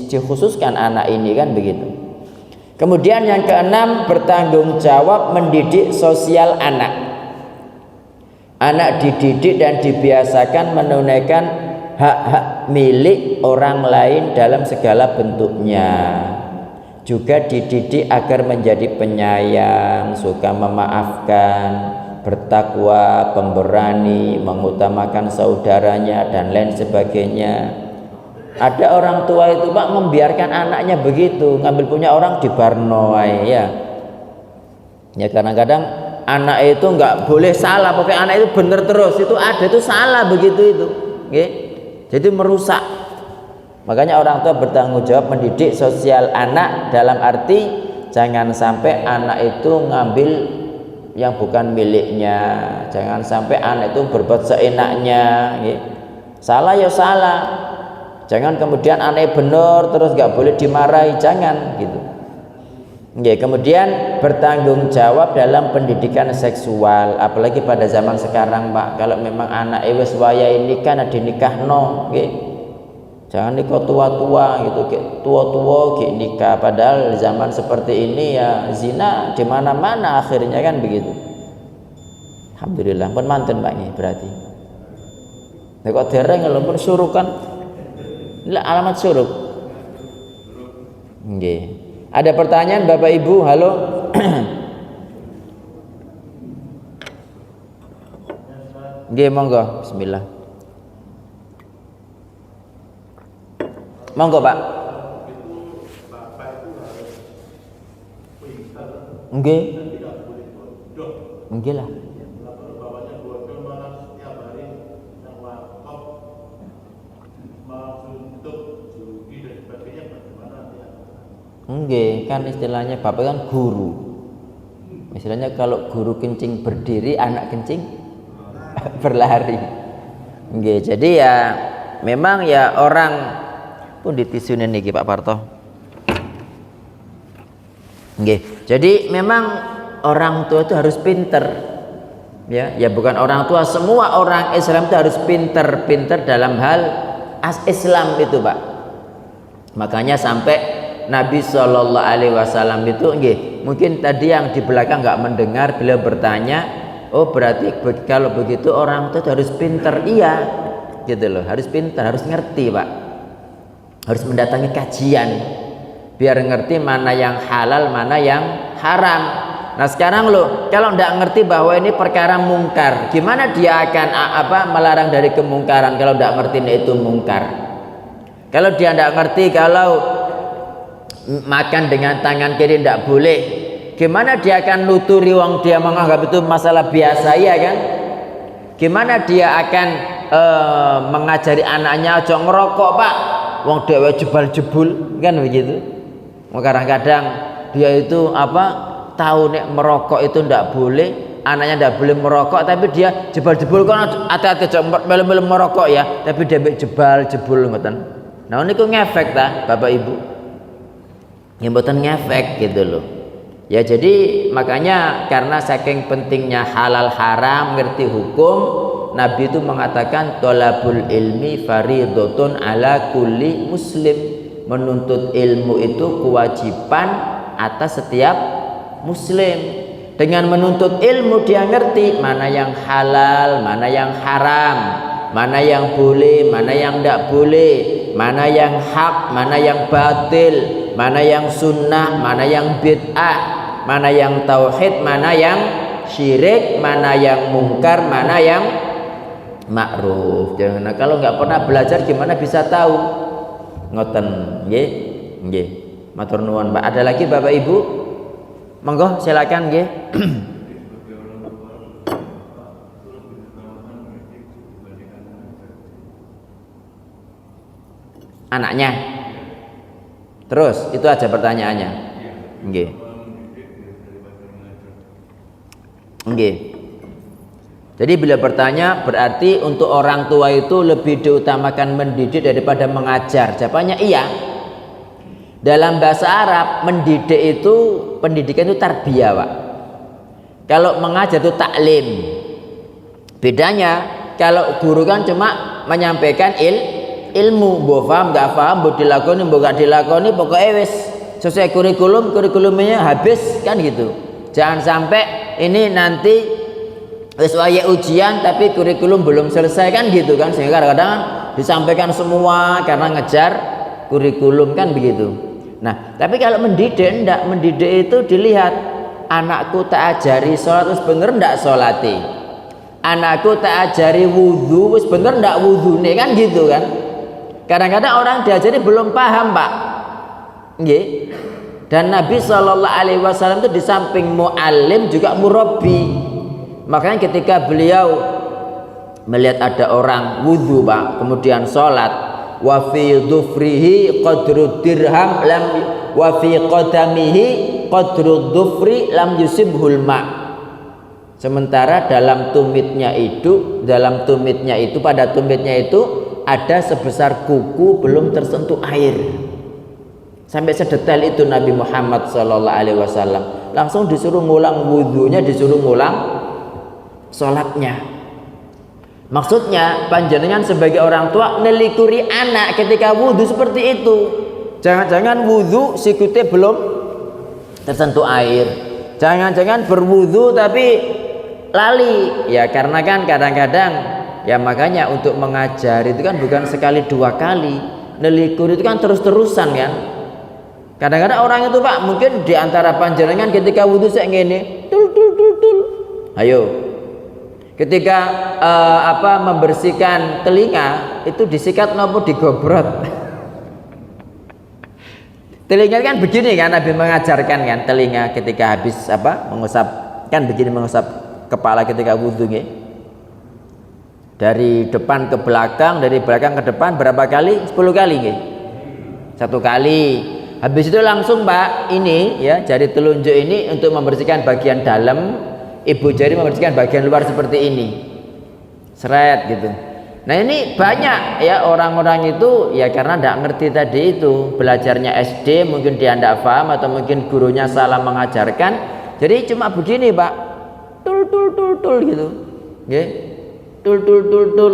dikhususkan anak ini, kan begitu. Kemudian yang keenam, bertanggung jawab mendidik sosial anak. Anak dididik dan dibiasakan menunaikan hak-hak milik orang lain dalam segala bentuknya. Juga dididik agar menjadi penyayang, suka memaafkan, bertakwa, pemberani, mengutamakan saudaranya dan lain sebagainya. Ada orang tua itu, Pak, membiarkan anaknya begitu, ngambil punya orang di Barnoai, ya. Ya kadang-kadang anak itu nggak boleh salah, pokoknya anak itu benar terus, itu ada itu salah begitu itu, okay? Jadi merusak. Makanya orang tua bertanggung jawab mendidik sosial anak, dalam arti jangan sampai anak itu ngambil yang bukan miliknya, jangan sampai anak itu berbuat seenaknya, okay? Salah ya salah, jangan kemudian anaknya benar terus nggak boleh dimarahi, jangan gitu. Ya, kemudian bertanggung jawab dalam pendidikan seksual, apalagi pada zaman sekarang, Pak. Kalau memang anak wis wayahe nikah dinikahno, nggih. Jangan nikah tua-tua gitu, tua-tua kayak nikah. Padahal di zaman seperti ini ya zina di mana-mana akhirnya, kan begitu. Alhamdulillah, pun manten Pak nggih berarti. Nek kok dereng lho pun suruh kan. Lah alamat suruh. Nggih. Ada pertanyaan Bapak Ibu? Halo. Nggih, monggo. Bismillah. Monggo, Pak. Nggih. Nggih lah. Enggak, kan istilahnya bapak kan guru. Istilahnya kalau guru kencing berdiri, anak kencing berlari. Enggak, jadi ya memang ya orang pun ditisunin nih Pak Parto. Enggak, jadi memang orang tua itu harus pinter. Ya bukan orang tua, semua orang Islam itu harus pinter dalam hal Islam itu, Pak. Makanya sampai Nabi Shallallahu Alaihi Wasallam itu, mungkin tadi yang di belakang nggak mendengar, beliau bertanya, oh berarti kalau begitu orang itu harus pinter, iya, gitu loh, harus pinter, harus ngerti, Pak, harus mendatangi kajian. biar ngerti mana yang halal, mana yang haram. Nah sekarang loh, kalau tidak ngerti bahwa ini perkara mungkar, gimana dia akan melarang dari kemungkaran kalau tidak ngerti itu mungkar? Kalau dia tidak ngerti kalau makan dengan tangan kiri tidak boleh, gimana dia akan nuturi wong dia menganggap itu masalah biasa, ya kan? Gimana dia akan mengajari anaknya aja ngerokok pak, wong dewe jebal-jebul, kan begitu? Kadang-kadang dia itu tahu nek merokok itu ndak boleh, anaknya ndak boleh merokok, tapi dia jebal-jebul kan hati-hati melu-melu merokok ya, tapi dia jebal-jebul ngoten. Nah niku ngefek ta Bapak Ibu? Ya mboten ngefek gitu loh. Ya jadi makanya karena saking pentingnya halal haram ngerti hukum, Nabi itu mengatakan thalabul ilmi fardhotun ala kulli muslim. Menuntut ilmu itu kewajiban atas setiap muslim. Dengan menuntut ilmu dia ngerti mana yang halal, mana yang haram, mana yang boleh, mana yang tidak boleh, mana yang hak, mana yang batil, mana yang sunnah, mana yang bid'ah, mana yang tauhid, mana yang syirik, mana yang mungkar, mana yang ma'ruf. Jangan kalau nggak pernah belajar gimana bisa tahu? Ngoten nggih. Nggih. Matur nuwun Pak. Ada lagi Bapak Ibu? Monggo silakan nggih. Anaknya. Terus itu aja pertanyaannya. Nggih. Nggih. Jadi bila bertanya berarti untuk orang tua itu lebih diutamakan mendidik daripada mengajar. Jawabannya iya. Dalam bahasa Arab mendidik itu pendidikan itu tarbiyah Pak. Kalau mengajar itu taklim. Bedanya kalau guru kan cuma menyampaikan ilmu, mbok paham nggak paham, mbok dilakoni mbok gak dilakoni, pokoknya wis sesuai kurikulumnya habis kan gitu. Jangan sampai ini nanti wis waya ujian tapi kurikulum belum selesai kan gitu kan, sehingga kadang-kadang disampaikan semua karena ngejar kurikulum kan begitu. Nah tapi kalau mendidik enggak, mendidik itu dilihat anakku tak ajari sholat wis bener enggak sholati, anakku tak ajari wudhu wis bener enggak wudhune kan gitu kan. Kadang-kadang orang diajari belum paham Pak nggih. Dan Nabi SAW itu di samping mu'allim juga murabbi. Makanya ketika beliau melihat ada orang wudhu Pak, kemudian sholat, wa fi dhufrihi qadru dirham lam wa fi qadamihi qadru dhufri lam yusibhul ma. Sementara dalam tumitnya itu pada tumitnya itu ada sebesar kuku belum tersentuh air. Sampai sedetail itu Nabi Muhammad SAW. Langsung disuruh ngulang wudhunya, disuruh ngulang sholatnya. Maksudnya panjenengan sebagai orang tua nelikuri anak ketika wudhu seperti itu. Jangan-jangan wudhu sikutnya belum tersentuh air, jangan-jangan berwudhu tapi lali ya, karena kan kadang-kadang ya makanya untuk mengajar itu kan bukan sekali dua kali, nelikuri itu kan terus-terusan kan. Kadang-kadang orang itu Pak mungkin diantara panjenengan ketika wudhu saya ngene tul ayo ketika membersihkan telinga itu disikat nopo digobrot. Telinga kan begini kan Nabi mengajarkan kan, telinga ketika habis mengusap kan begini, mengusap kepala ketika wudhu nggih. Dari depan ke belakang, dari belakang ke depan berapa kali? 10 kali nggih. 1 kali. Habis itu langsung Pak ini ya, jari telunjuk ini untuk membersihkan bagian dalam, ibu jari membersihkan bagian luar seperti ini. Seret gitu. Nah ini banyak ya orang-orang itu ya karena tidak ngerti tadi itu, belajarnya SD mungkin dia tidak paham atau mungkin gurunya salah mengajarkan, jadi cuma begini Pak, tul gitu, ya, tul.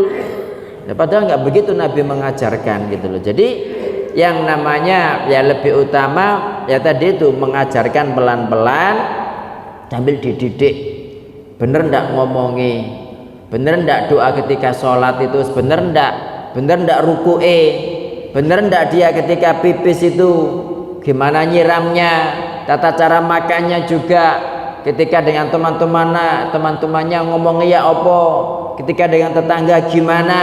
Ya, padahal nggak begitu Nabi mengajarkan gitu loh. Jadi yang namanya ya lebih utama ya tadi itu mengajarkan pelan-pelan sambil dididik, bener ndak ngomongi. Bener ndak doa ketika sholat itu, bener ndak ruku'e, bener ndak dia ketika pipis itu gimana nyiramnya, tata cara makannya juga. Ketika dengan teman-temannya ngomong ya opo, ketika dengan tetangga gimana.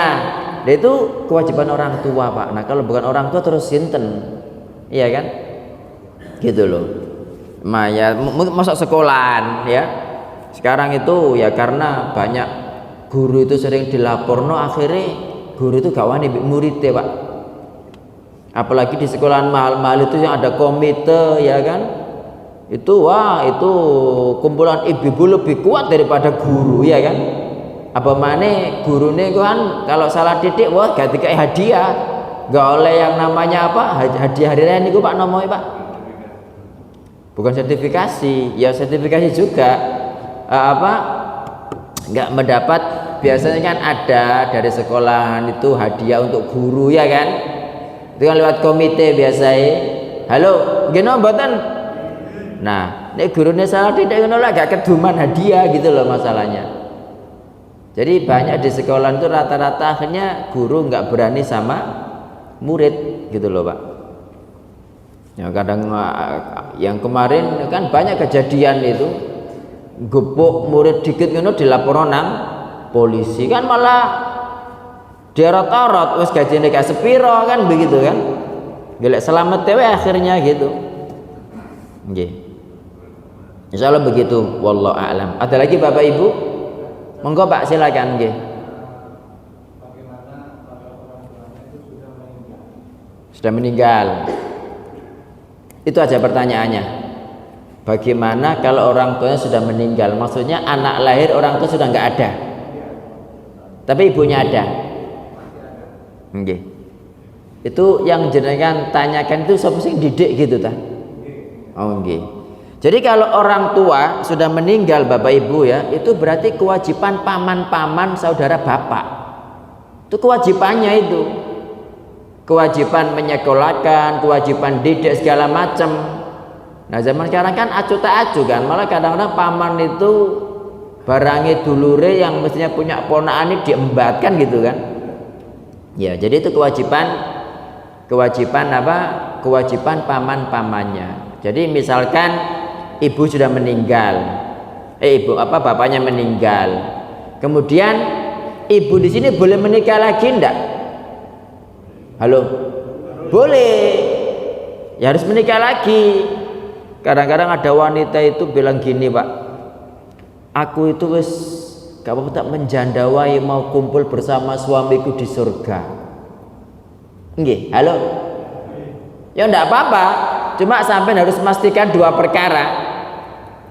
Nah, itu kewajiban orang tua, Pak. Nah, kalau bukan orang tua terus sinten, iya kan? Gitu loh. Maya masuk sekolahan ya. Sekarang itu ya karena banyak guru itu sering dilaporno, akhirnya guru itu gak wani murid Pak. Apalagi di sekolahan mahal-mahal itu yang ada komite ya kan. Itu wah itu kumpulan ibu-ibu lebih kuat daripada guru ya kan. Apa mana gurune kan kalau salah didik wah gak dikai hadiah, gak oleh yang namanya apa hadiah hari raya niku Pak namanya Pak. Bukan sertifikasi, ya sertifikasi juga nggak mendapat. Biasanya kan ada dari sekolahan itu hadiah untuk guru ya kan, itu kan lewat komite biasanya. Halo gino mboten. Nah ini gurunya salah tidak ngono lah gak keduman hadiah gitu loh masalahnya. Jadi banyak di sekolah itu rata-rata akhirnya guru nggak berani sama murid gitu loh Pak. Ya kadang yang kemarin kan banyak kejadian itu gepuk murid dikit ngono dilaporno nang polisi kan malah diorot-orot wis gajine gak sepiro kan begitu kan. Golek selamat dewe akhirnya gitu. Nggih. Insyaallah begitu wallahu a'lam. Ada lagi Bapak Ibu? Monggo Pak silakan nggih. Sudah meninggal. Itu aja pertanyaannya. Bagaimana kalau orang tuanya sudah meninggal? Maksudnya anak lahir orang tua sudah nggak ada, tapi ibunya ada. Nggih. Itu yang jenengan tanyakan itu sapa sing didik gitu ta? Oh nggih. Jadi kalau orang tua sudah meninggal Bapak Ibu ya, itu berarti kewajiban paman-paman saudara bapak. Itu kewajibannya itu. Kewajiban menyekolahkan, kewajiban didik segala macam. Nah zaman sekarang kan acu tak acu kan, malah kadang-kadang paman itu barangi dulure yang mestinya punya ponakan ini diembatkan gitu kan. Ya jadi itu kewajiban apa? Kewajiban paman-pamannya. Jadi misalkan ibu sudah meninggal, bapaknya meninggal, kemudian ibu di sini boleh menikah lagi enggak? Halo, boleh, ya harus menikah lagi. Kadang-kadang ada wanita itu bilang gini Pak, aku itu wis gak apa-apa tak menjandawai mau kumpul bersama suamiku di surga. Nggih, halo, ya enggak apa-apa, cuma sampai harus memastikan dua perkara.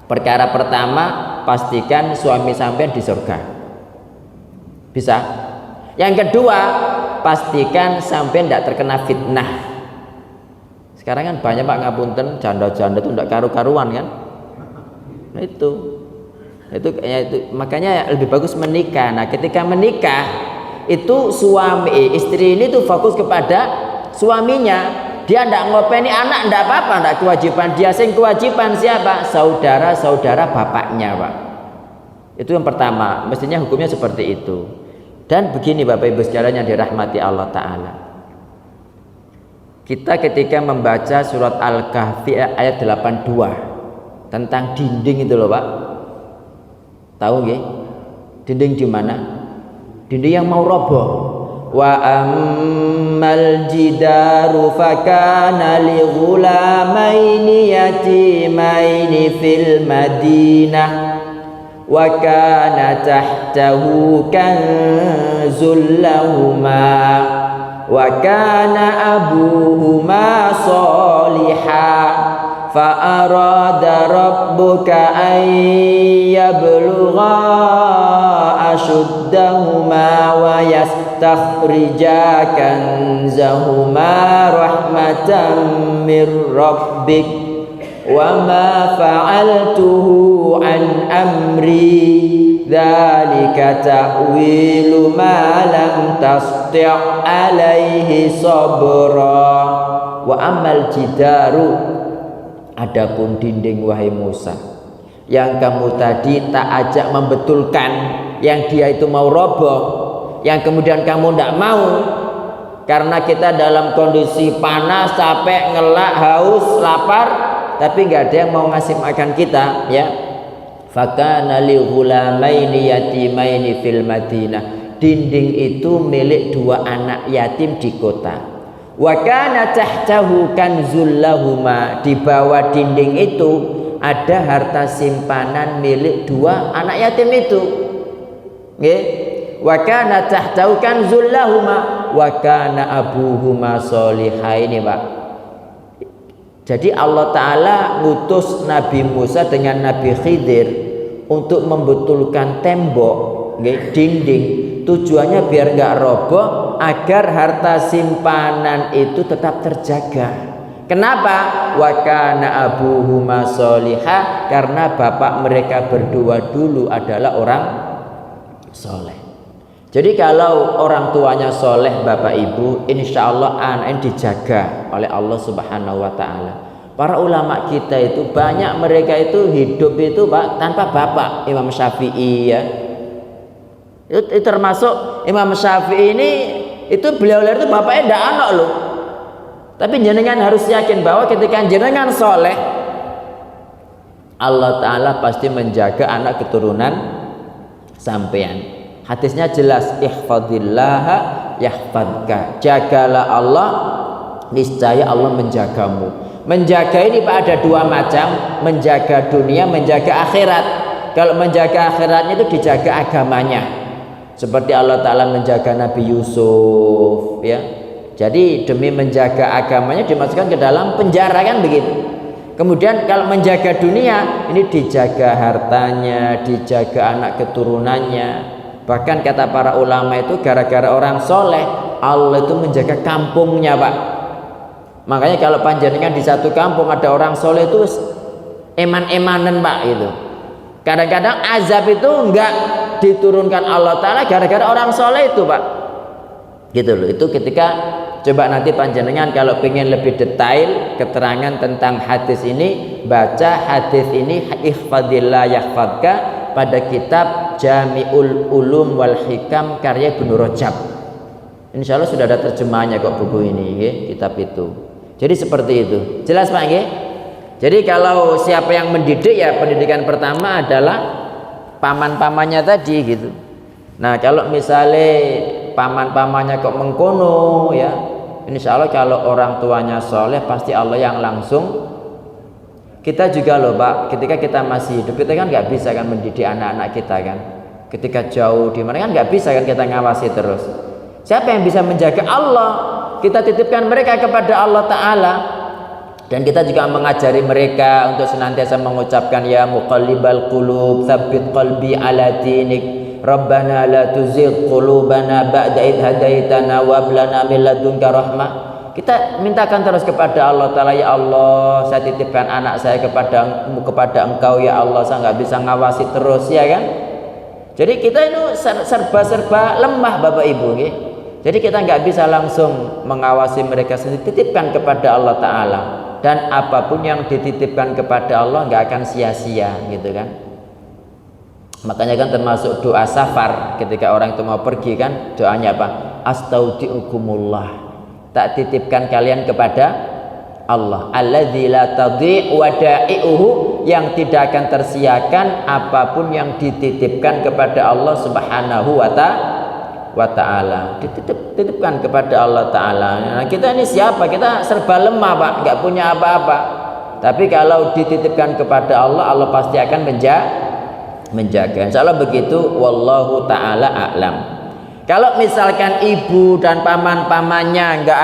Perkara pertama, pastikan suami sampean di surga. Bisa? Yang kedua, pastikan sampean tidak terkena fitnah. Sekarang kan banyak Pak ngapunten janda-janda itu tidak karu-karuan kan? Nah itu makanya lebih bagus menikah. Nah ketika menikah itu suami istri ini tuh fokus kepada suaminya. Dia tidak ngopeni anak, tidak apa-apa, tidak kewajiban dia. Sing kewajiban siapa? Saudara-saudara bapaknya Pak. Itu yang pertama, mestinya hukumnya seperti itu. Dan begini Bapak Ibu sekalian yang dirahmati Allah Ta'ala, kita ketika membaca surat Al-Kahfi ayat 82 tentang dinding itu loh Pak, tahu nggih? Dinding di mana? Dinding yang mau roboh. Wa ammal jidaru fakana li ghulamaini yatimaini fil madinah wa kana tahtahu kanzul lahuma wa kana abuhuma salihah fa arada rabbuka an yablugha ashuddahuma wa yastakhrija kanzahuma rahmatan mir rabbik wa ma fa'altuhu an amri dzalika ta'wilu ma lam tasti' alaihi sabra wa amal jidaru, adapun dinding wahai Musa yang kamu tadi tak ajak membetulkan, yang dia itu mau roboh, yang kemudian kamu tidak mau, karena kita dalam kondisi panas, capek, ngelak, haus, lapar, tapi nggak ada yang mau ngasih makan kita, ya. Fakana li ghulamaini yatimaini fil Madinah. Dinding itu milik 2 anak yatim di kota. Wa kana tahtahu kanzul lahuma. Di bawah dinding itu ada harta simpanan milik 2 anak yatim itu. Nggih. Wa kana tahtahu kanzul lahuma wa kana abuhuma sholihaini, Pak. Jadi Allah Ta'ala ngutus Nabi Musa dengan Nabi Khidir untuk membetulkan tembok, dinding. Tujuannya biar nggak roboh, agar harta simpanan itu tetap terjaga. Kenapa? Wa kana abuhuma sholiha, karena bapak mereka berdua dulu adalah orang soleh. Jadi kalau orang tuanya soleh, bapak ibu, insya Allah anak dijaga oleh Allah Subhanahu Wa Taala. Para ulama kita itu banyak, mereka itu hidup itu Pak tanpa bapak. Imam Syafi'i, ya, itu termasuk Imam Syafi'i ini, itu beliau itu bapaknya tidak anak loh. Tapi jenengan harus yakin bahwa ketika jenengan soleh, Allah Ta'ala pasti menjaga anak keturunan sampean. Hadisnya jelas, ihfadillaha yahfadka. Jagalah Allah, niscaya Allah menjagamu. Menjaga ini Pak ada 2 macam, menjaga dunia, menjaga akhirat. Kalau menjaga akhiratnya itu dijaga agamanya. Seperti Allah Ta'ala menjaga Nabi Yusuf, ya. Jadi demi menjaga agamanya dimasukkan ke dalam penjara, kan begitu. Kemudian kalau menjaga dunia, ini dijaga hartanya, dijaga anak keturunannya. Bahkan kata para ulama itu gara-gara orang soleh, Allah itu menjaga kampungnya, Pak. Makanya kalau panjenengan di satu kampung ada orang soleh itu eman-emanan, Pak, itu. Kadang-kadang azab itu enggak diturunkan Allah Ta'ala gara-gara orang soleh itu, Pak. Gitu loh. Itu ketika coba nanti panjenengan kalau pengen lebih detail keterangan tentang hadis ini, baca hadis ini, ihfadillah yahfadka, pada kitab Jami'ul Ulum wal Hikam karya Ibnu Rajab. Insya Allah sudah ada terjemahnya kok buku ini, ya, kitab itu. Jadi seperti itu. Jelas Pak, ya? Jadi kalau siapa yang mendidik, ya pendidikan pertama adalah paman-pamannya tadi gitu. Nah kalau misalnya paman-pamannya kok mengkono, ya, insya Allah kalau orang tuanya soleh pasti Allah yang langsung. Kita juga loh Pak, ketika kita masih hidup kita kan nggak bisa kan mendidik anak-anak kita kan. Ketika jauh di mana kan nggak bisa kan kita ngawasi terus. Siapa yang bisa menjaga? Allah. Kita titipkan mereka kepada Allah Ta'ala. Dan kita juga mengajari mereka untuk senantiasa mengucapkan ya muqallibal qulub tsabbit qalbi ala dinik. Rabbana la tuzigh qulubana ba'da idh hadaitana wa hab lana min ladunka rahmah. Kita mintakan terus kepada Allah Ta'ala, ya Allah, saya titipkan anak saya kepada Engkau, ya Allah, saya nggak bisa ngawasi terus, ya kan. Jadi kita itu serba-serba lemah Bapak Ibu, ya. Jadi kita nggak bisa langsung mengawasi mereka sendiri, titipkan kepada Allah Ta'ala. Dan apapun yang dititipkan kepada Allah nggak akan sia-sia, gitu kan. Makanya kan termasuk doa safar ketika orang itu mau pergi kan, doanya apa? Astaudiukumullah, tak titipkan kalian kepada Allah. Alladzi la tadhi' wada'i'uhu, yang tidak akan tersiakan apapun yang dititipkan kepada Allah Subhanahu wa ta'ala. Dititipkan kepada Allah Ta'ala. Nah, kita ini siapa? Kita serba lemah Pak, nggak punya apa-apa. Tapi kalau dititipkan kepada Allah, Allah pasti akan menjaga. Insya Allah begitu. Wallahu ta'ala a'lam. Kalau misalkan ibu dan paman-pamannya nggak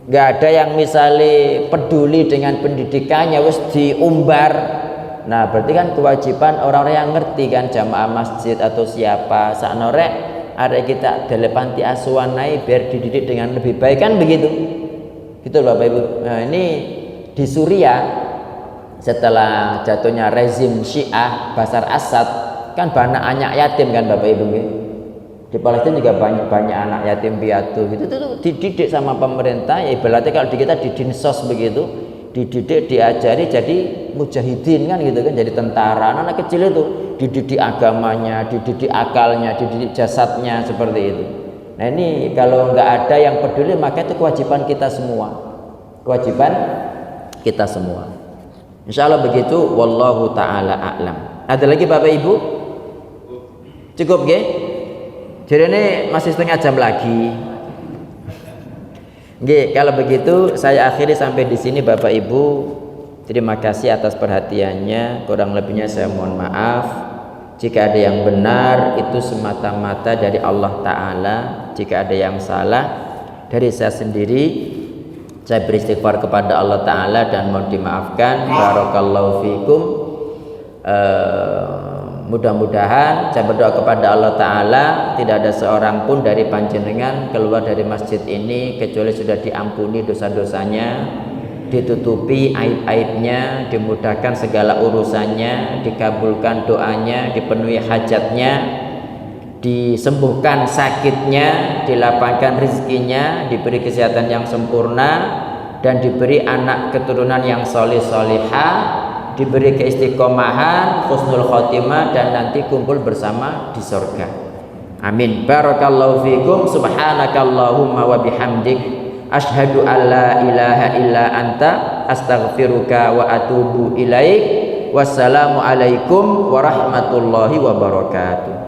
ada yang misalnya peduli dengan pendidikannya, wis diumbar. Nah berarti kan kewajiban orang-orang yang ngerti kan, jamaah masjid atau siapa saknorek arek kita dari panti asuhan naik biar dididik dengan lebih baik kan begitu. Gitu loh Bapak Ibu. Nah ini di Suriah setelah jatuhnya rezim Syiah Bashar Assad kan banyak anak yatim kan Bapak Ibu. Di Palestina juga banyak anak yatim piatu gitu, itu dididik sama pemerintah, ya ibaratnya kalau di kita di dinsos begitu, dididik, diajari jadi mujahidin kan gitu kan, jadi tentara. Anak kecil itu dididik agamanya, dididik akalnya, dididik jasadnya seperti itu. Nah ini kalau nggak ada yang peduli, maka itu kewajiban kita semua. Kewajiban kita semua. Insya Allah begitu. Wallahu ta'ala a'lam. Ada lagi Bapak Ibu? Cukup nggih? Jadi ini masih setengah jam lagi. Nggih, kalau begitu saya akhiri sampai di sini Bapak Ibu. Terima kasih atas perhatiannya. Kurang lebihnya saya mohon maaf. Jika ada yang benar itu semata-mata dari Allah Ta'ala. Jika ada yang salah dari saya sendiri, saya beristighfar kepada Allah Ta'ala dan mohon dimaafkan. Barakallahu fikum. Mudah-mudahan saya berdoa kepada Allah Ta'ala tidak ada seorang pun dari panjenengan keluar dari masjid ini kecuali sudah diampuni dosa-dosanya, ditutupi aib-aibnya, dimudahkan segala urusannya, dikabulkan doanya, dipenuhi hajatnya, disembuhkan sakitnya, dilapangkan rezekinya, diberi kesehatan yang sempurna, dan diberi anak keturunan yang soleh-solehah, diberi keistiqomahan, husnul khotimah, dan nanti kumpul bersama di surga. Amin. Barakallahu fikum. Subhanakallahumma wa bihamdik, asyhadu an la ilaha illa anta, astaghfiruka wa atubu ilaik. Wassalamu alaikum warahmatullahi wabarakatuh.